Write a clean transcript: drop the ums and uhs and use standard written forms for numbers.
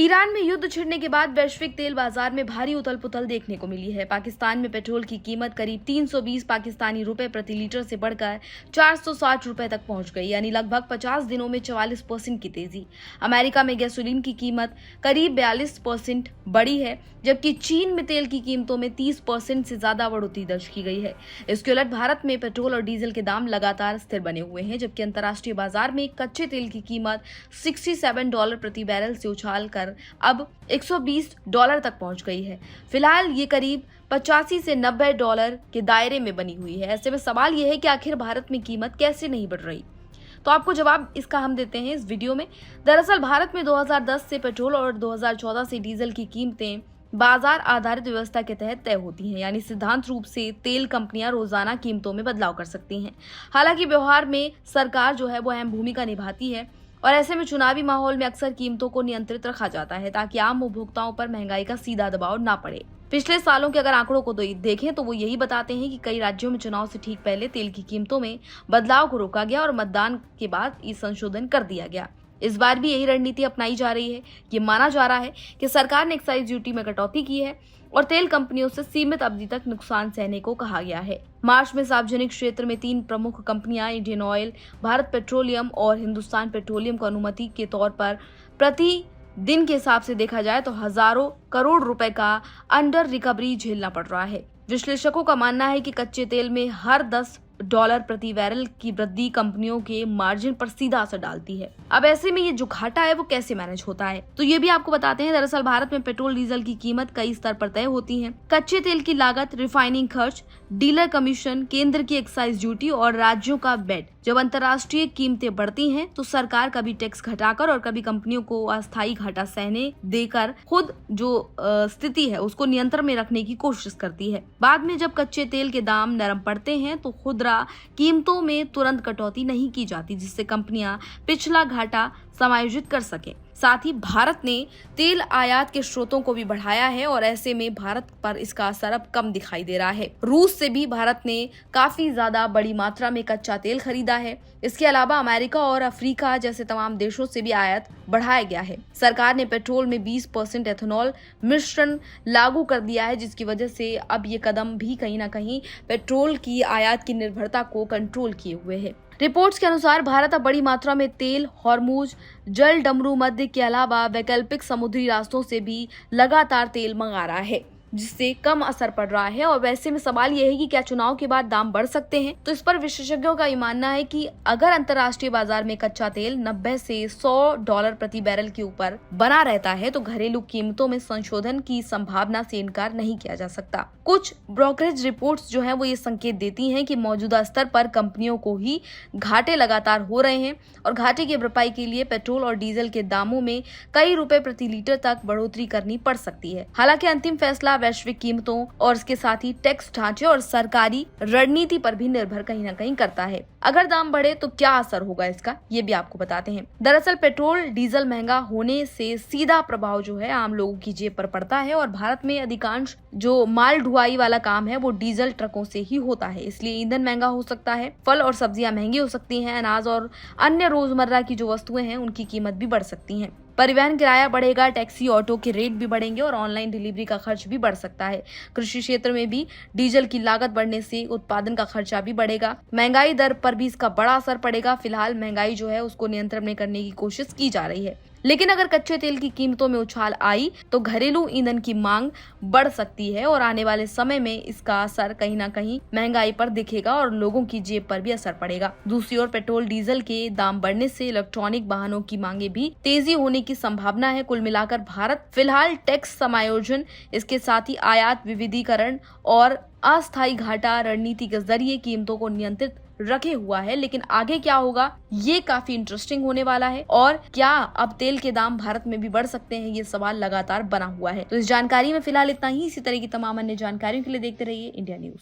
Iran में युद्ध छिड़ने के बाद वैश्विक तेल बाजार में भारी उथल-पुथल देखने को मिली है। पाकिस्तान में पेट्रोल की कीमत करीब 320 पाकिस्तानी रुपए प्रति लीटर से बढ़कर 460 रुपए तक पहुंच गई, यानी लगभग 50 दिनों में 44% की तेजी। अमेरिका में गैसोलीन की कीमत करीब 42% बढ़ी है, जबकि चीन में तेल की कीमतों में 30% से ज्यादा बढ़ोतरी दर्ज की गई है। इसके उलट भारत में पेट्रोल और डीजल के दाम लगातार स्थिर बने हुए हैं, जबकि अंतर्राष्ट्रीय बाजार में कच्चे तेल की कीमत $67 प्रति बैरल से उछाल अब $120 तक पहुंच गई है। फिलहाल ये करीब 85 से $90 के दायरे में बनी हुई है। ऐसे में सवाल यह है कि आखिर भारत में कीमत कैसे नहीं बढ़ रही? तो आपको जवाब इसका हम देते हैं इस वीडियो में। दरअसल भारत में 2010 से पेट्रोल और 2014 से डीजल की कीमतें बाजार आधारित व्यवस्था के तहत तय होती हैं, यानी सिद्धांत रूप से तेल कंपनियां रोजाना कीमतों में बदलाव कर सकती हैं। हालांकि व्यवहार में सरकार जो है वो अहम भूमिका निभाती है और ऐसे में चुनावी माहौल में अक्सर कीमतों को नियंत्रित रखा जाता है ताकि आम उपभोक्ताओं पर महंगाई का सीधा दबाव ना पड़े। पिछले सालों के अगर आंकड़ों को देखें तो वो यही बताते हैं कि कई राज्यों में चुनाव से ठीक पहले तेल की कीमतों में बदलाव को रोका गया और मतदान के बाद ये संशोधन कर दिया गया। इस बार भी यही रणनीति अपनाई जा रही है। ये माना जा रहा है कि सरकार ने एक्साइज ड्यूटी में कटौती की है और तेल कंपनियों से सीमित अवधि तक नुकसान सहने को कहा गया है। मार्च में सार्वजनिक क्षेत्र में 3 प्रमुख कंपनियां इंडियन ऑयल, भारत पेट्रोलियम और हिंदुस्तान पेट्रोलियम को अनुमति के तौर पर प्रति दिन के हिसाब से देखा जाए तो हजारों करोड़ रुपए का अंडर रिकवरी झेलना पड़ रहा है। विश्लेषकों का मानना है कि कच्चे तेल में हर $10 प्रति बैरल की वृद्धि कंपनियों के मार्जिन पर सीधा असर डालती है। अब ऐसे में ये जो घाटा है वो कैसे मैनेज होता है, तो ये भी आपको बताते हैं। दरअसल भारत में पेट्रोल डीजल की कीमत कई स्तर पर तय होती है। कच्चे तेल की लागत, रिफाइनिंग खर्च, डीलर कमीशन, केंद्र की एक्साइज ड्यूटी और राज्यों का बेट। जब अंतर्राष्ट्रीय कीमतें बढ़ती हैं तो सरकार कभी टैक्स घटाकर और कभी कंपनियों को अस्थायी घाटा सहने देकर खुद जो स्थिति है उसको नियंत्रण में रखने की कोशिश करती है। बाद में जब कच्चे तेल के दाम नरम पड़ते हैं तो खुदरा कीमतों में तुरंत कटौती नहीं की जाती, जिससे कंपनियां पिछला घाटा समायोजित कर सके। साथ ही भारत ने तेल आयात के स्रोतों को भी बढ़ाया है और ऐसे में भारत पर इसका असर अब कम दिखाई दे रहा है। रूस से भी भारत ने काफी ज्यादा बड़ी मात्रा में कच्चा तेल खरीदा है। इसके अलावा अमेरिका और अफ्रीका जैसे तमाम देशों से भी आयात बढ़ाया गया है। सरकार ने पेट्रोल में 20% एथेनॉल मिश्रण लागू कर दिया है, जिसकी वजह से अब ये कदम भी कहीं ना कहीं पेट्रोल की आयात की निर्भरता को कंट्रोल किए हुए है। रिपोर्ट्स के अनुसार भारत अब बड़ी मात्रा में तेल हॉर्मुज जल डमरू मध्य के अलावा वैकल्पिक समुद्री रास्तों से भी लगातार तेल मंगा रहा है, जिससे कम असर पड़ रहा है। और वैसे में सवाल यह है कि क्या चुनाव के बाद दाम बढ़ सकते हैं? तो इस पर विशेषज्ञों का ये मानना है कि अगर अंतर्राष्ट्रीय बाजार में कच्चा तेल 90 से $100 प्रति बैरल के ऊपर बना रहता है तो घरेलू कीमतों में संशोधन की संभावना से इनकार नहीं किया जा सकता। कुछ ब्रोकरेज रिपोर्ट्स जो हैं वो ये संकेत देती हैं कि मौजूदा स्तर पर कंपनियों को ही घाटे लगातार हो रहे हैं और घाटे की भरपाई के लिए पेट्रोल और डीजल के दामों में कई रुपए प्रति लीटर तक बढ़ोतरी करनी पड़ सकती है। हालांकि अंतिम फैसला वैश्विक कीमतों और इसके साथ ही टैक्स ढांचे और सरकारी रणनीति पर भी निर्भर कहीं ना कहीं करता है। अगर दाम बढ़े तो क्या असर होगा इसका, ये भी आपको बताते हैं। दरअसल पेट्रोल डीजल महंगा होने से सीधा प्रभाव जो है आम लोगों की जेब पर पड़ता है और भारत में अधिकांश जो माल ढुलाई वाला काम है वो डीजल ट्रकों से ही होता है, इसलिए ईंधन महंगा हो सकता है, फल और सब्जियां महंगी हो सकती हैं, अनाज और अन्य रोजमर्रा की जो वस्तुएं हैं उनकी कीमत भी बढ़ सकती हैं। परिवहन किराया बढ़ेगा, टैक्सी ऑटो के रेट भी बढ़ेंगे और ऑनलाइन डिलीवरी का खर्च भी बढ़ सकता है। कृषि क्षेत्र में भी डीजल की लागत बढ़ने से उत्पादन का खर्चा भी बढ़ेगा। महंगाई दर पर भी इसका बड़ा असर पड़ेगा। फिलहाल महंगाई जो है उसको नियंत्रण में करने की कोशिश की जा रही है, लेकिन अगर कच्चे तेल की कीमतों में उछाल आई तो घरेलू ईंधन की मांग बढ़ सकती है और आने वाले समय में इसका असर कहीं ना कहीं महंगाई पर दिखेगा और लोगों की जेब पर भी असर पड़ेगा। दूसरी ओर पेट्रोल डीजल के दाम बढ़ने से इलेक्ट्रॉनिक वाहनों की मांगे भी तेजी होने की संभावना है। कुल मिलाकर भारत फिलहाल टैक्स समायोजन, इसके साथ ही आयात विविधीकरण और अस्थायी घाटा रणनीति के जरिए कीमतों को नियंत्रित रखे हुआ है, लेकिन आगे क्या होगा ये काफी इंटरेस्टिंग होने वाला है। और क्या अब तेल के दाम भारत में भी बढ़ सकते हैं, ये सवाल लगातार बना हुआ है। तो इस जानकारी में फिलहाल इतना ही। इसी तरह की तमाम अन्य जानकारियों के लिए देखते रहिए इंडिया न्यूज।